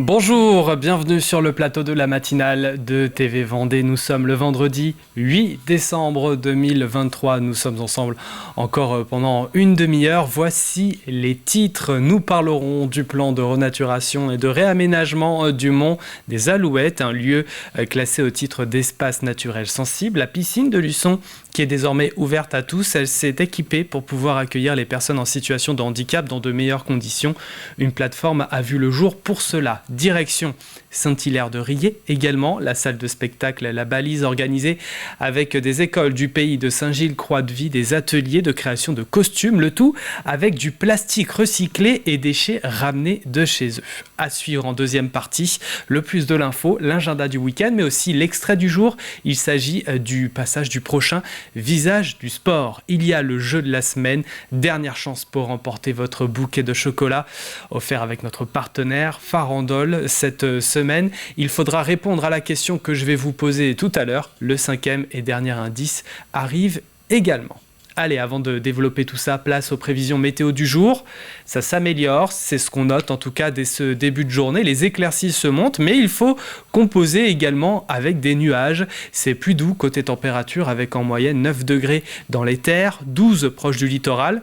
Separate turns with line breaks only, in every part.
Bonjour, bienvenue sur le plateau de la matinale de TV Vendée. Nous sommes le vendredi 8 décembre 2023. Nous sommes ensemble encore pendant une demi-heure. Voici les titres. Nous parlerons du plan de renaturation et de réaménagement du Mont des Alouettes, un lieu classé au titre d'espace naturel sensible. La piscine de Luçon, qui est désormais ouverte à tous, elle s'est équipée pour pouvoir accueillir les personnes en situation de handicap dans de meilleures conditions. Une plateforme a vu le jour pour cela. Direction Saint-Hilaire-de-Riez, également la salle de spectacle La Balise, organisée avec des écoles du pays de Saint-Gilles-Croix-de-Vie, des ateliers de création de costumes, le tout avec du plastique recyclé et déchets ramenés de chez eux. À suivre en deuxième partie, le plus de l'info, l'agenda du week-end, mais aussi l'extrait du jour. Il s'agit du passage du prochain Visage du sport. Il y a le jeu de la semaine, dernière chance pour remporter votre bouquet de chocolat offert avec notre partenaire Farandole cette semaine. Il faudra répondre à la question que je vais vous poser tout à l'heure. Le cinquième et dernier indice arrive également. Allez, avant de développer tout ça, place aux prévisions météo du jour. Ça s'améliore, c'est ce qu'on note en tout cas dès ce début de journée. Les éclaircies se montent, mais il faut composer également avec des nuages. C'est plus doux côté température avec en moyenne 9 degrés dans les terres, 12 proches du littoral.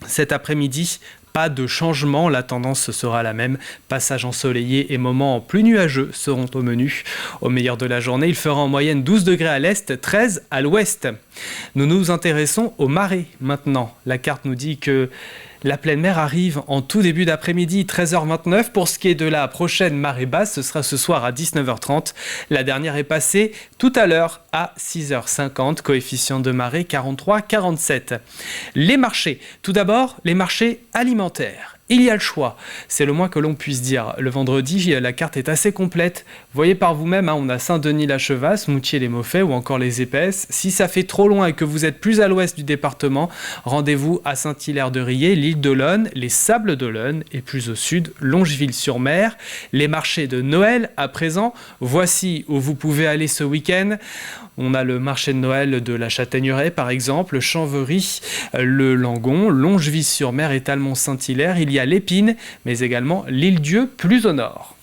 Cet après-midi, pas de changement, la tendance sera la même. Passage ensoleillé et moments plus nuageux seront au menu. Au meilleur de la journée, il fera en moyenne 12 degrés à l'est, 13 à l'ouest. Nous nous intéressons aux marées maintenant. La carte nous dit que la pleine mer arrive en tout début d'après-midi, 13h29. Pour ce qui est de la prochaine marée basse, ce sera ce soir à 19h30. La dernière est passée tout à l'heure à 6h50. Coefficient de marée 43,47. Les marchés. Tout d'abord, les marchés alimentaires. Il y a le choix, c'est le moins que l'on puisse dire. Le vendredi, la carte est assez complète. Voyez par vous-même, on a Saint-Denis-la-Chevasse, Moutier-les-Maufais ou encore les Épaisses. Si ça fait trop loin et que vous êtes plus à l'ouest du département, rendez-vous à Saint-Hilaire-de-Riez, l'île d'Olonne, les Sables d'Olonne et plus au sud, Longeville-sur-Mer. Les marchés de Noël à présent, voici où vous pouvez aller ce week-end. On a le marché de Noël de la Châtaigneraie par exemple, Chanverie, le Langon, Longeville-sur-Mer et Talmont-Saint-Hilaire. Il y a l'Épine, mais également l'Île-Dieu plus au nord.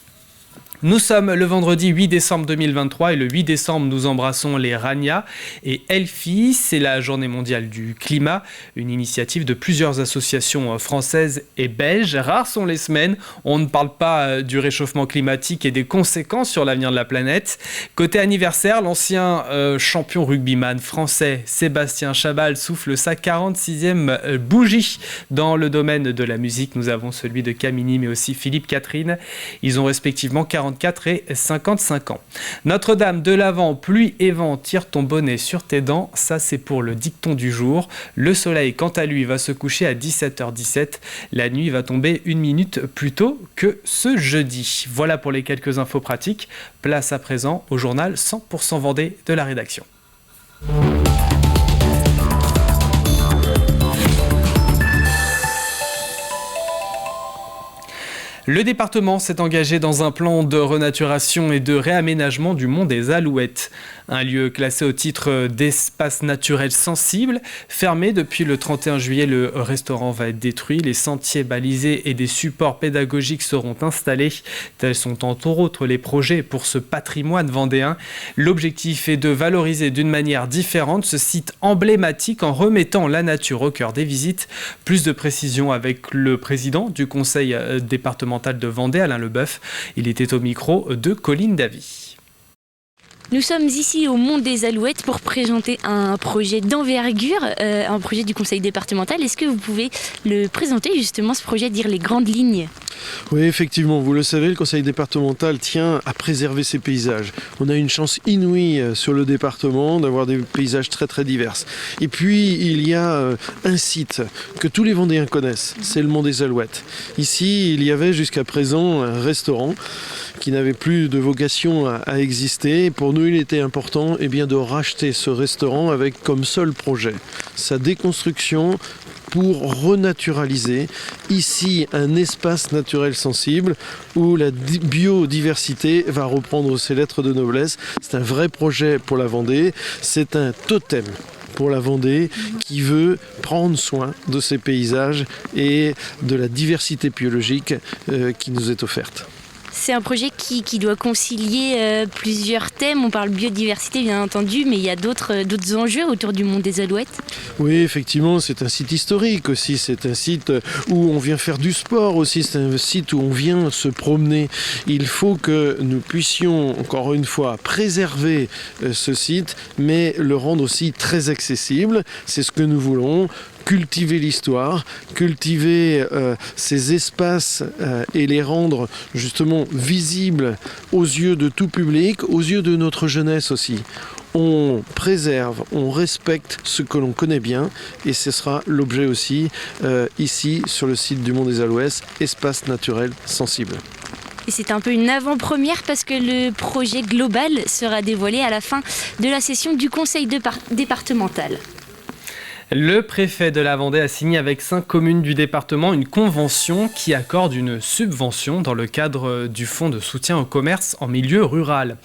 Nous sommes le vendredi 8 décembre 2023 et le 8 décembre, nous embrassons les Rania et Elfi. C'est la journée mondiale du climat, une initiative de plusieurs associations françaises et belges. Rares sont les semaines où on ne parle pas du réchauffement climatique et des conséquences sur l'avenir de la planète. Côté anniversaire, l'ancien champion rugbyman français Sébastien Chabal souffle sa 46e bougie. Dans le domaine de la musique, nous avons celui de Camini mais aussi Philippe Catherine. Ils ont respectivement 44 et 55 ans. Notre-Dame de l'Avent, pluie et vent, tire ton bonnet sur tes dents. Ça, c'est pour le dicton du jour. Le soleil, quant à lui, va se coucher à 17h17. La nuit va tomber une minute plus tôt que ce jeudi. Voilà pour les quelques infos pratiques. Place à présent au journal 100% Vendée de la rédaction. Le département s'est engagé dans un plan de renaturation et de réaménagement du Mont des Alouettes. Un lieu classé au titre d'espace naturel sensible. Fermé depuis le 31 juillet, le restaurant va être détruit. Les sentiers balisés et des supports pédagogiques seront installés. Tels sont entre autres les projets pour ce patrimoine vendéen. L'objectif est de valoriser d'une manière différente ce site emblématique en remettant la nature au cœur des visites. Plus de précisions avec le président du conseil départemental de Vendée, Alain Leboeuf. Il était au micro de Colline Davy.
Nous sommes ici au Mont des Alouettes pour présenter un projet d'envergure, un projet du conseil départemental. Est-ce que vous pouvez le présenter justement, ce projet, dire les grandes lignes ?
Oui, effectivement, vous le savez, le conseil départemental tient à préserver ces paysages. On a une chance inouïe sur le département d'avoir des paysages très très divers. Et puis, il y a un site que tous les Vendéens connaissent, c'est le Mont des Alouettes. Ici, il y avait jusqu'à présent un restaurant qui n'avait plus de vocation à exister. Pour nous, il était important de racheter ce restaurant avec comme seul projet sa déconstruction pour renaturaliser ici un espace naturel sensible où la biodiversité va reprendre ses lettres de noblesse. C'est un vrai projet pour la Vendée, c'est un totem pour la Vendée qui veut prendre soin de ces paysages et de la diversité biologique qui nous est offerte.
C'est un projet qui doit concilier plusieurs thèmes. On parle biodiversité bien entendu, mais il y a d'autres enjeux autour du monde des Alouettes.
Oui, effectivement, c'est un site historique aussi, c'est un site où on vient faire du sport aussi, c'est un site où on vient se promener. Il faut que nous puissions, encore une fois, préserver ce site, mais le rendre aussi très accessible. C'est ce que nous voulons. Cultiver l'histoire, cultiver ces espaces et les rendre justement visibles aux yeux de tout public, aux yeux de notre jeunesse aussi. On préserve, on respecte ce que l'on connaît bien et ce sera l'objet aussi ici sur le site du Mont des Alouettes, espace naturel sensible.
Et c'est un peu une avant-première parce que le projet global sera dévoilé à la fin de la session du conseil départemental.
Le préfet de la Vendée a signé avec 5 communes du département une convention qui accorde une subvention dans le cadre du fonds de soutien au commerce en milieu rural.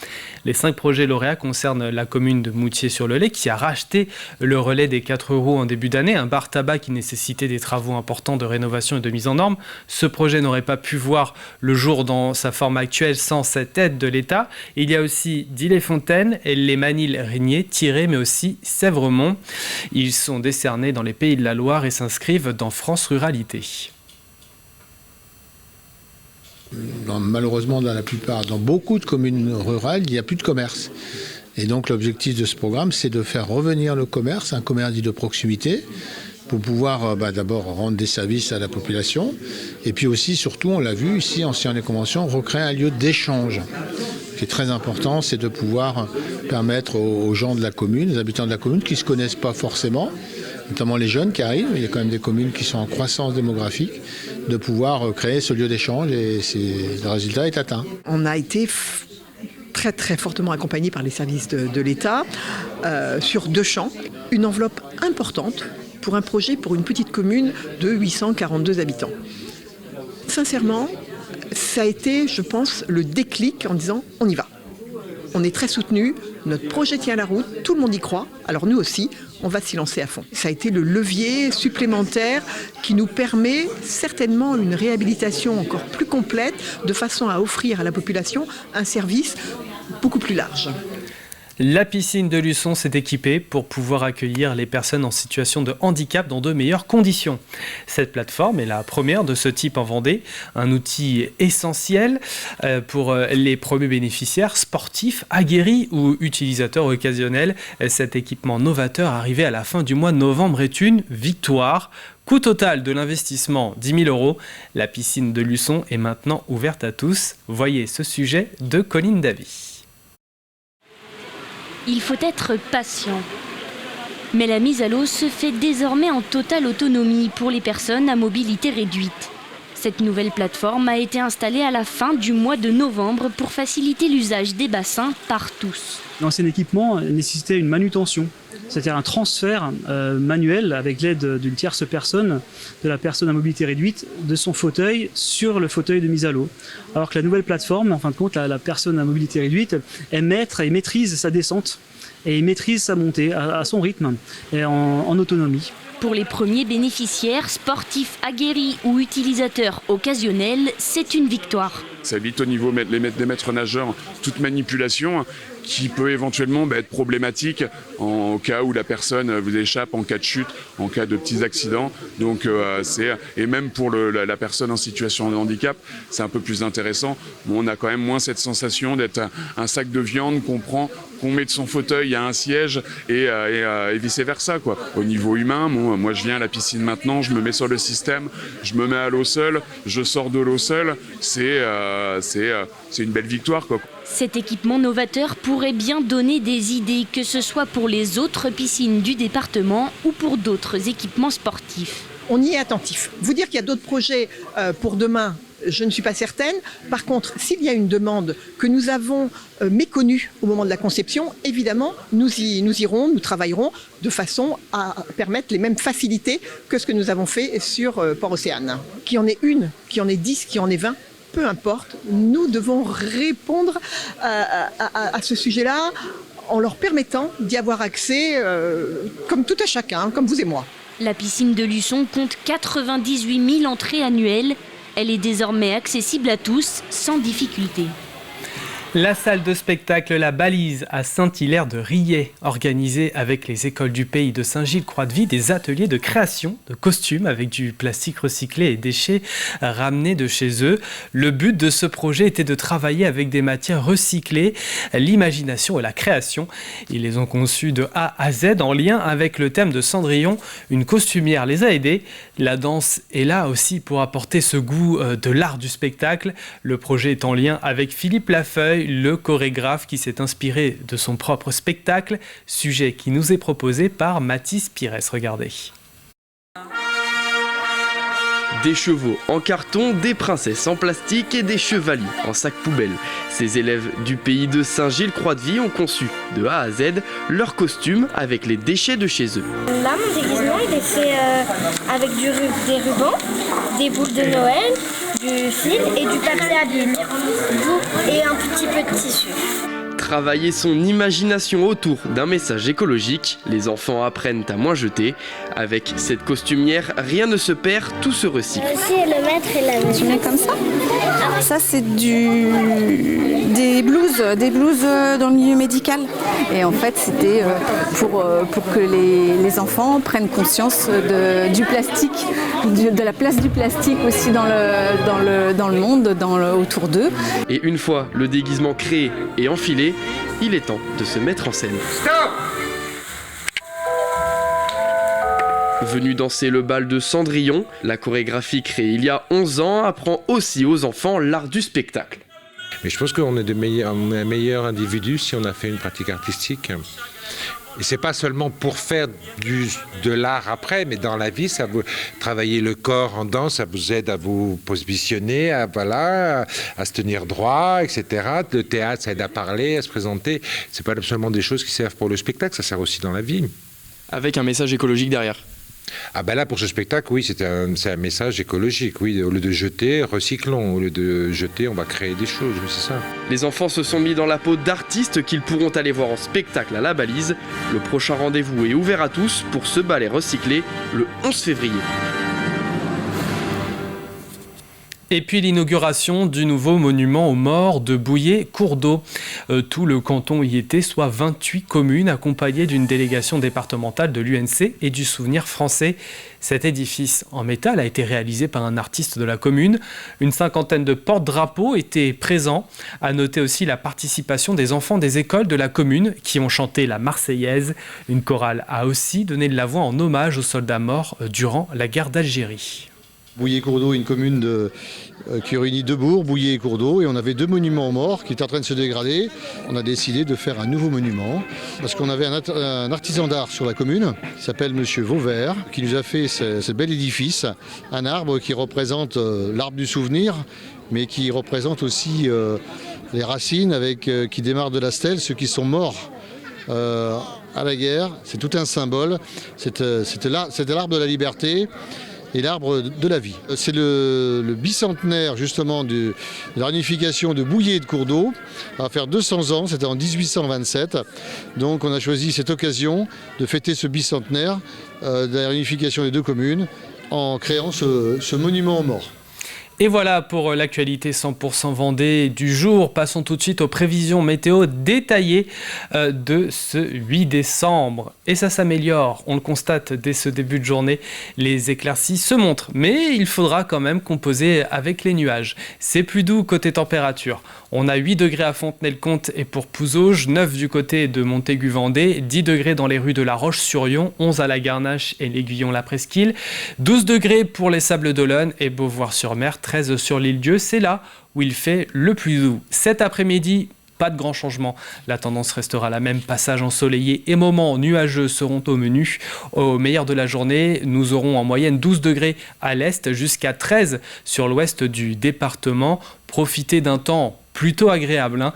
Les 5 projets lauréats concernent la commune de Moutier-sur-le-Lay qui a racheté le relais des 4 roues en début d'année, un bar tabac qui nécessitait des travaux importants de rénovation et de mise en norme. Ce projet n'aurait pas pu voir le jour dans sa forme actuelle sans cette aide de l'État. Il y a aussi Dix-les-Fontaines, les Manille-Régnier, Tiré, mais aussi Sèvremont. Ils sont décernés dans les Pays de la Loire et s'inscrivent dans France Ruralité.
Malheureusement, dans beaucoup de communes rurales, il n'y a plus de commerce. Et donc l'objectif de ce programme, c'est de faire revenir le commerce, un commerce dit de proximité, pour pouvoir d'abord rendre des services à la population. Et puis aussi, surtout, on l'a vu ici, en signant les conventions, recréer un lieu d'échange. Ce qui est très important, c'est de pouvoir permettre aux gens de la commune, aux habitants de la commune, qui ne se connaissent pas forcément, notamment les jeunes qui arrivent, il y a quand même des communes qui sont en croissance démographique, de pouvoir créer ce lieu d'échange et le résultat est atteint.
On a été très très fortement accompagné par les services de l'État sur 2 champs, une enveloppe importante pour un projet pour une petite commune de 842 habitants. Sincèrement, ça a été, je pense, le déclic en disant on y va. On est très soutenus, notre projet tient la route, tout le monde y croit, alors nous aussi, on va s'y lancer à fond. Ça a été le levier supplémentaire qui nous permet certainement une réhabilitation encore plus complète de façon à offrir à la population un service beaucoup plus large.
La piscine de Luçon s'est équipée pour pouvoir accueillir les personnes en situation de handicap dans de meilleures conditions. Cette plateforme est la première de ce type en Vendée, un outil essentiel pour les premiers bénéficiaires sportifs, aguerris ou utilisateurs occasionnels. Cet équipement novateur arrivé à la fin du mois de novembre est une victoire. Coût total de l'investissement 10 000 €. La piscine de Luçon est maintenant ouverte à tous. Voyez ce sujet de Colline Davy.
Il faut être patient. Mais la mise à l'eau se fait désormais en totale autonomie pour les personnes à mobilité réduite. Cette nouvelle plateforme a été installée à la fin du mois de novembre pour faciliter l'usage des bassins par tous.
L'ancien équipement nécessitait une manutention, c'est-à-dire un transfert manuel avec l'aide d'une tierce personne, de la personne à mobilité réduite, de son fauteuil sur le fauteuil de mise à l'eau. Alors que la nouvelle plateforme, en fin de compte, la personne à mobilité réduite, elle maîtrise sa descente et maîtrise sa montée à son rythme et en autonomie.
Pour les premiers bénéficiaires, sportifs aguerris ou utilisateurs occasionnels, c'est une victoire.
Ça évite au niveau des maîtres nageurs toute manipulation qui peut éventuellement être problématique au cas où la personne vous échappe, en cas de chute, en cas de petits accidents. Donc et même pour la personne en situation de handicap, c'est un peu plus intéressant. Bon, on a quand même moins cette sensation d'être un sac de viande qu'on prend, qu'on met de son fauteuil à un siège et vice versa, quoi. Au niveau humain, moi je viens à la piscine maintenant, je me mets sur le système, je me mets à l'eau seule, je sors de l'eau seule, c'est une belle victoire, quoi.
Cet équipement novateur pourrait bien donner des idées, que ce soit pour les autres piscines du département ou pour d'autres équipements sportifs.
On y est attentif. Vous dire qu'il y a d'autres projets pour demain, je ne suis pas certaine. Par contre, s'il y a une demande que nous avons méconnue au moment de la conception, évidemment, nous travaillerons de façon à permettre les mêmes facilités que ce que nous avons fait sur Port-Océane. Qu'il y en ait une, qu'il y en ait 10, qu'il y en ait 20, peu importe, nous devons répondre à ce sujet-là en leur permettant d'y avoir accès comme tout à chacun, comme vous et moi.
La piscine de Luçon compte 98 000 entrées annuelles Elle est désormais accessible à tous, sans difficulté.
La salle de spectacle La Balise à Saint-Hilaire-de-Riez, organisée avec les écoles du pays de Saint-Gilles-Croix-de-Vie, des ateliers de création de costumes avec du plastique recyclé et déchets ramenés de chez eux. Le but de ce projet était de travailler avec des matières recyclées, l'imagination et la création. Ils les ont conçus de A à Z en lien avec le thème de Cendrillon. Une costumière les a aidés. La danse est là aussi pour apporter ce goût de l'art du spectacle. Le projet est en lien avec Philippe Lafeuille, le chorégraphe qui s'est inspiré de son propre spectacle, sujet qui nous est proposé par Mathis Pires. Regardez.
Des chevaux en carton, des princesses en plastique et des chevaliers en sac poubelle. Ces élèves du pays de Saint-Gilles-Croix-de-Vie ont conçu de A à Z leurs costumes avec les déchets de chez eux.
Là, mon déguisement, il est fait avec des rubans, des boules de Noël, du fil et du papier à billes et un petit peu de tissu.
Travailler son imagination autour d'un message écologique, les enfants apprennent à moins jeter. Avec cette costumière, rien ne se perd, tout se recycle.
Aussi, le maître et la maison.
Tu mets comme ça ? Ça, c'est des blouses dans le milieu médical. Et en fait, c'était pour que les enfants prennent conscience du plastique, de la place du plastique aussi dans le monde, autour d'eux.
Et une fois le déguisement créé et enfilé, il est temps de se mettre en scène. Stop ! Venue danser le bal de Cendrillon, la chorégraphie créée il y a 11 ans apprend aussi aux enfants l'art du spectacle.
Mais je pense qu'on est un meilleur individu si on a fait une pratique artistique. Et c'est pas seulement pour faire de l'art après, mais dans la vie, ça vous travailler le corps en danse, ça vous aide à vous positionner, à se tenir droit, etc. Le théâtre, ça aide à parler, à se présenter. C'est pas seulement des choses qui servent pour le spectacle, ça sert aussi dans la vie.
Avec un message écologique derrière.
Ah ben là, pour ce spectacle, oui, c'est un message écologique. Oui, au lieu de jeter, recyclons. Au lieu de jeter, on va créer des choses, oui, c'est ça.
Les enfants se sont mis dans la peau d'artistes qu'ils pourront aller voir en spectacle à La Balise. Le prochain rendez-vous est ouvert à tous pour ce ballet recyclé le 11 février.
Et puis l'inauguration du nouveau monument aux morts de Bouillé-Cours d'Eau. Tout le canton y était, soit 28 communes, accompagnées d'une délégation départementale de l'UNC et du Souvenir français. Cet édifice en métal a été réalisé par un artiste de la commune. Une cinquantaine de porte-drapeaux étaient présents. À noter aussi la participation des enfants des écoles de la commune qui ont chanté la Marseillaise. Une chorale a aussi donné de la voix en hommage aux soldats morts durant la guerre d'Algérie.
Bouillé-Cours d'Eau est une commune qui réunit deux bourgs, Bouillé et Cours d'Eau, et on avait deux monuments aux morts qui étaient en train de se dégrader. On a décidé de faire un nouveau monument parce qu'on avait un artisan d'art sur la commune qui s'appelle Monsieur Vauvert, qui nous a fait ce bel édifice, un arbre qui représente l'arbre du souvenir, mais qui représente aussi les racines qui démarrent de la stèle, ceux qui sont morts à la guerre. C'est tout un symbole. C'était l'arbre de la liberté et l'arbre de la vie. C'est le bicentenaire justement de la réunification de Bouillé et de Cours d'Eau. Ça va faire 200 ans, c'était en 1827. Donc on a choisi cette occasion de fêter ce bicentenaire de la réunification des deux communes en créant ce monument aux morts.
Et voilà pour l'actualité 100% Vendée du jour. Passons tout de suite aux prévisions météo détaillées de ce 8 décembre. Et ça s'améliore, on le constate dès ce début de journée. Les éclaircies se montrent, mais il faudra quand même composer avec les nuages. C'est plus doux côté température. On a 8 degrés à Fontenay-le-Comte et pour Pouzauges, 9 du côté de Montaigu-Vendée, 10 degrés dans les rues de La Roche-sur-Yon, 11 à la Garnache et l'Aiguillon-la-Presqu'île, 12 degrés pour les Sables-d'Olonne et Beauvoir-sur-Mer, 13 sur l'Île-Dieu. C'est là où il fait le plus doux. Cet après-midi, pas de grand changement. La tendance restera la même. Passage ensoleillé et moments nuageux seront au menu. Au meilleur de la journée, nous aurons en moyenne 12 degrés à l'est jusqu'à 13 sur l'ouest du département. Profitez d'un temps plutôt agréable,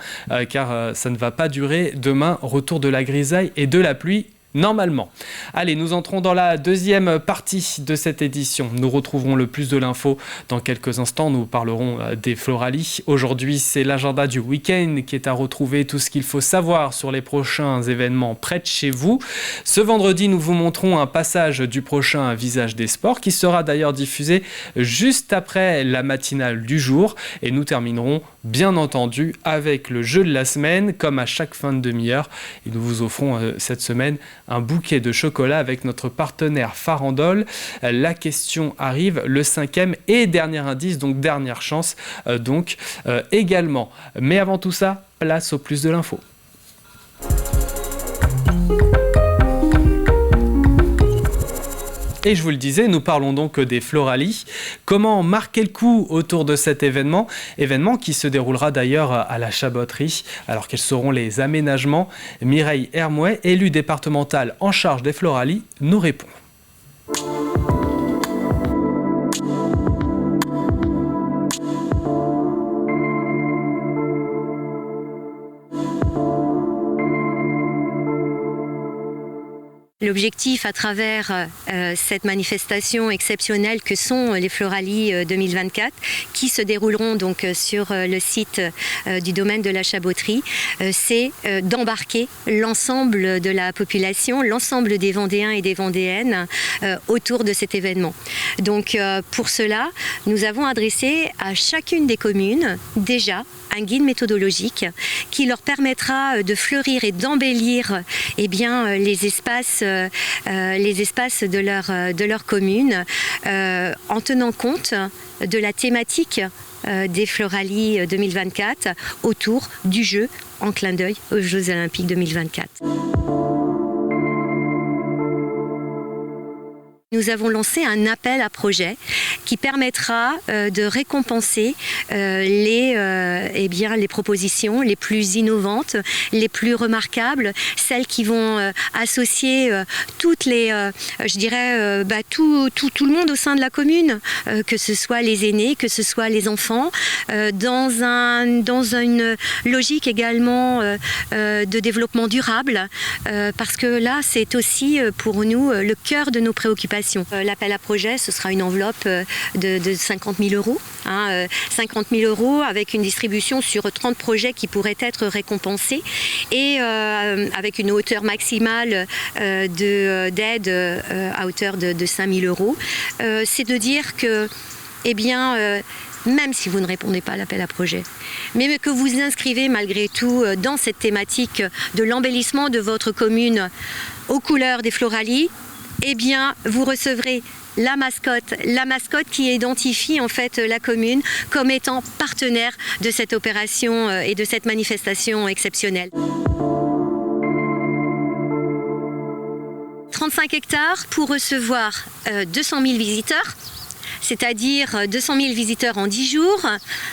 car ça ne va pas durer. Demain, retour de la grisaille et de la pluie. normalement. Allez, nous entrons dans la deuxième partie de cette édition. Nous retrouverons le plus de l'info dans quelques instants. Nous parlerons des Floralies. Aujourd'hui, c'est l'agenda du week-end qui est à retrouver, tout ce qu'il faut savoir sur les prochains événements près de chez vous. Ce vendredi, nous vous montrons un passage du prochain Visage des Sports qui sera d'ailleurs diffusé juste après la matinale du jour. Et nous terminerons bien entendu avec le jeu de la semaine, comme à chaque fin de demi-heure. Et nous vous offrons cette semaine un bouquet de chocolat avec notre partenaire Farandole. La question arrive, le 5e et dernier indice, donc dernière chance également. Mais avant tout ça, place au plus de l'info. Et je vous le disais, nous parlons donc des Floralies. Comment marquer le coup autour de cet événement qui se déroulera d'ailleurs à la Chabotterie. Alors quels seront les aménagements? Mireille Hermouet, élue départementale en charge des Floralies, nous répond.
L'objectif à travers cette manifestation exceptionnelle que sont les Floralies 2024, qui se dérouleront donc sur le site du domaine de la Chabotterie, c'est d'embarquer l'ensemble de la population, l'ensemble des Vendéens et des Vendéennes autour de cet événement. Donc pour cela, nous avons adressé à chacune des communes déjà un guide méthodologique qui leur permettra de fleurir et d'embellir les espaces de leur commune en tenant compte de la thématique des Floralies 2024 autour du jeu en clin d'œil aux Jeux Olympiques 2024. Nous avons lancé un appel à projet qui permettra de récompenser les propositions les plus innovantes, les plus remarquables, celles qui vont associer toutes les, tout le monde au sein de la commune, que ce soit les aînés, que ce soit les enfants, dans une logique également de développement durable, parce que là, c'est aussi pour nous le cœur de nos préoccupations. L'appel à projet, ce sera une enveloppe de 50 000 euros. 50 000 euros avec une distribution sur 30 projets qui pourraient être récompensés et avec une hauteur maximale d'aide à hauteur de 5 000 euros. C'est de dire que, même si vous ne répondez pas à l'appel à projet, mais que vous inscrivez malgré tout dans cette thématique de l'embellissement de votre commune aux couleurs des Floralies, vous recevrez la mascotte qui identifie en fait la commune comme étant partenaire de cette opération et de cette manifestation exceptionnelle. 35 hectares pour recevoir 200 000 visiteurs. C'est-à-dire 200 000 visiteurs en 10 jours,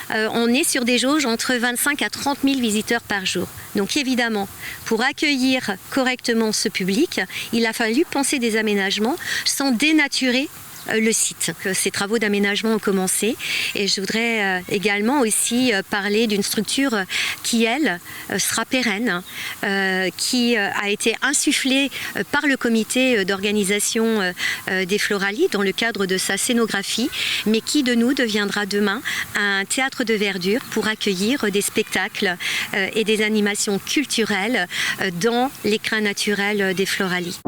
on est sur des jauges entre 25 à 30 000 visiteurs par jour. Donc évidemment, pour accueillir correctement ce public, il a fallu penser des aménagements sans dénaturer le site. Ces travaux d'aménagement ont commencé et je voudrais également aussi parler d'une structure qui, elle, sera pérenne, qui a été insufflée par le comité d'organisation des Floralies dans le cadre de sa scénographie, mais qui de nous deviendra demain un théâtre de verdure pour accueillir des spectacles et des animations culturelles dans l'écrin naturel des Floralies.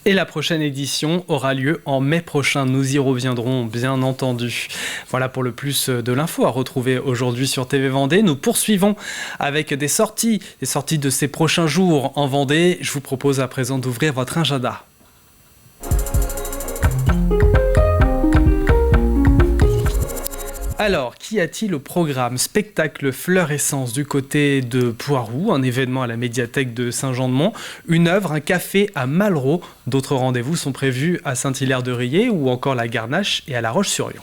Et la prochaine édition aura lieu en mai prochain. Nous y reviendrons, bien entendu. Voilà pour le plus de l'info à retrouver aujourd'hui sur TV Vendée. Nous poursuivons avec des sorties de ces prochains jours en Vendée. Je vous propose à présent d'ouvrir votre agenda. Alors, qu'y a-t-il au programme? Spectacle Fleurescence du côté de Poiroux, un événement à la médiathèque de Saint-Jean-de-Mont, une œuvre, un café à Malraux. D'autres rendez-vous sont prévus à Saint-Hilaire-de-Riez ou encore la Garnache et à La Roche-sur-Yon.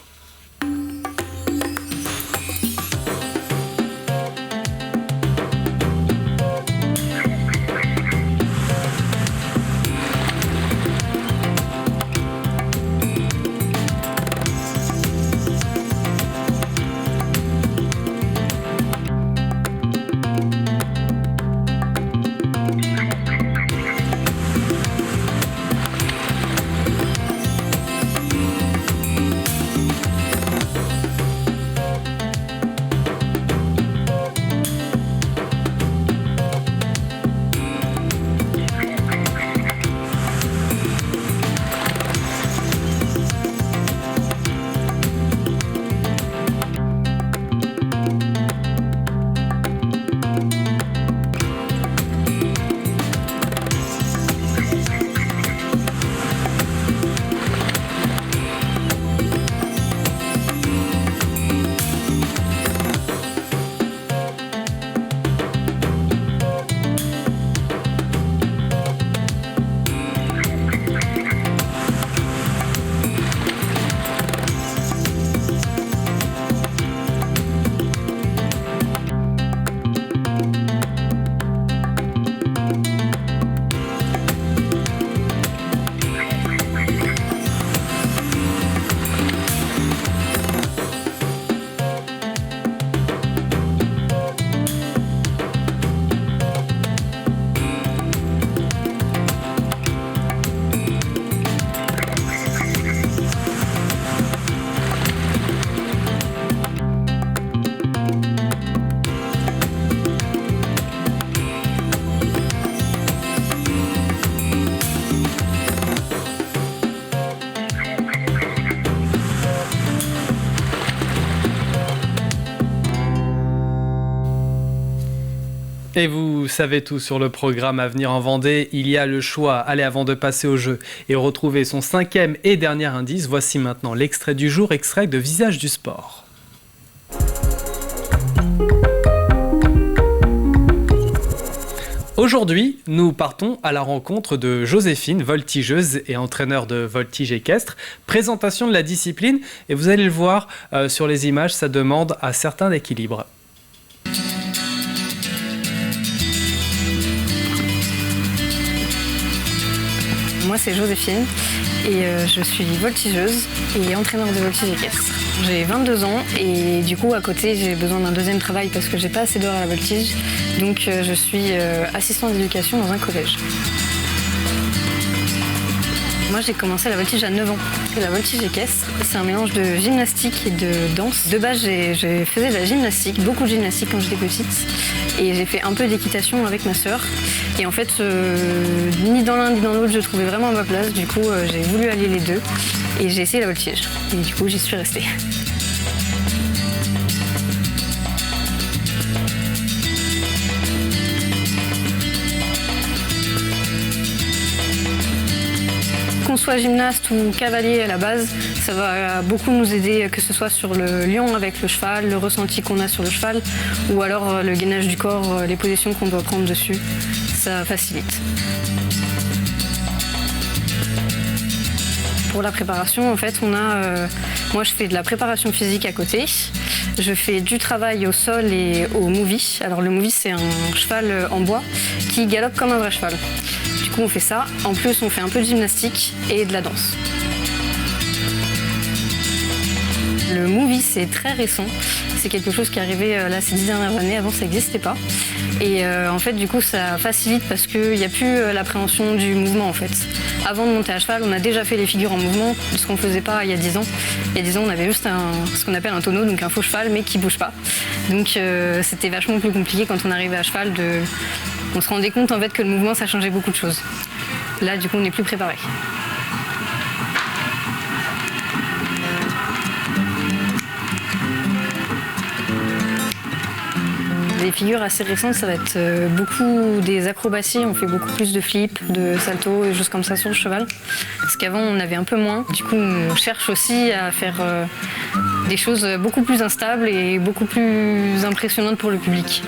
Et vous savez tout sur le programme à venir en Vendée. Il y a le choix. Allez, avant de passer au jeu et retrouver son 5e et dernier indice, voici maintenant l'extrait du jour, extrait de Visage du sport. Aujourd'hui, nous partons à la rencontre de Joséphine, voltigeuse et entraîneur de voltige équestre. Présentation de la discipline, et vous allez le voir sur les images, ça demande un certain équilibre.
Moi, c'est Joséphine et je suis voltigeuse et entraîneur de voltige équestre. J'ai 22 ans et du coup, à côté, j'ai besoin d'un deuxième travail parce que j'ai pas assez d'heures à la voltige. Donc, je suis assistante d'éducation dans un collège. Moi, j'ai commencé la voltige à 9 ans. La voltige équestre, c'est un mélange de gymnastique et de danse. De base, j'ai fait de la gymnastique, beaucoup de gymnastique quand j'étais petite. Et j'ai fait un peu d'équitation avec ma sœur. Et en fait, ni dans l'un ni dans l'autre, je trouvais vraiment ma place. Du coup, j'ai voulu allier les deux. Et j'ai essayé la voltige. Et du coup, j'y suis restée. Qu'on soit gymnaste ou cavalier à la base, ça va beaucoup nous aider, que ce soit sur le lion avec le cheval, le ressenti qu'on a sur le cheval, ou alors le gainage du corps, les positions qu'on doit prendre dessus. Ça facilite. Pour la préparation, en fait, moi je fais de la préparation physique à côté. Je fais du travail au sol et au movie. Alors le movie, c'est un cheval en bois qui galope comme un vrai cheval. Du coup, on fait ça. En plus, on fait un peu de gymnastique et de la danse. Le movie, c'est très récent. C'est quelque chose qui est arrivé là ces 10 dernières années. Avant, ça n'existait pas. Et en fait, du coup, ça facilite parce qu'il n'y a plus l'appréhension du mouvement, en fait. Avant de monter à cheval, on a déjà fait les figures en mouvement, ce qu'on ne faisait pas il y a 10 ans. Il y a 10 ans, on avait juste ce qu'on appelle un tonneau, donc un faux cheval, mais qui ne bouge pas. Donc, c'était vachement plus compliqué quand on arrivait à cheval. On se rendait compte, en fait, que le mouvement, ça changeait beaucoup de choses. Là, du coup, on n'est plus préparé. Des figures assez récentes, ça va être beaucoup des acrobaties. On fait beaucoup plus de flips, de saltos et choses comme ça sur le cheval. Parce qu'avant, on avait un peu moins. Du coup, on cherche aussi à faire des choses beaucoup plus instables et beaucoup plus impressionnantes pour le public.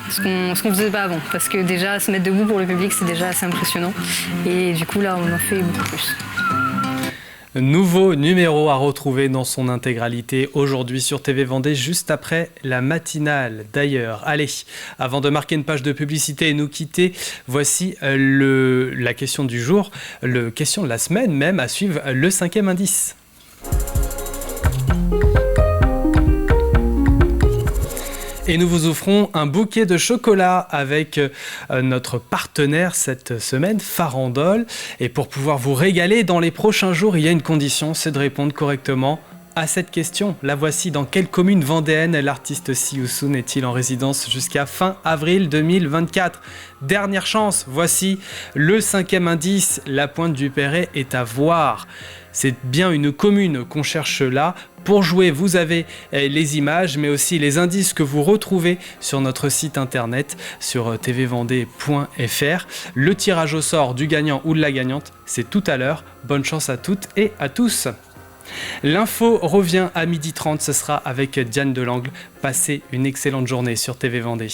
Ce qu'on ne faisait pas avant. Parce que déjà, se mettre debout pour le public, c'est déjà assez impressionnant. Et du coup, là, on en fait beaucoup plus.
Nouveau numéro à retrouver dans son intégralité aujourd'hui sur TV Vendée, juste après la matinale d'ailleurs. Allez, avant de marquer une page de publicité et nous quitter, voici la question du jour, la question de la semaine même, à suivre le 5e indice. Et nous vous offrons un bouquet de chocolat avec notre partenaire cette semaine, Farandole. Et pour pouvoir vous régaler dans les prochains jours, il y a une condition, c'est de répondre correctement à cette question. La voici: dans quelle commune vendéenne l'artiste Siousoun est-il en résidence jusqu'à fin avril 2024 ? Dernière chance, voici le 5e indice. La Pointe du Perret est à voir. C'est bien une commune qu'on cherche là. Pour jouer, vous avez les images, mais aussi les indices que vous retrouvez sur notre site internet, sur tvvendée.fr. Le tirage au sort du gagnant ou de la gagnante, c'est tout à l'heure. Bonne chance à toutes et à tous. L'info revient à 12h30, ce sera avec Diane Delangle. Passez une excellente journée sur TV Vendée.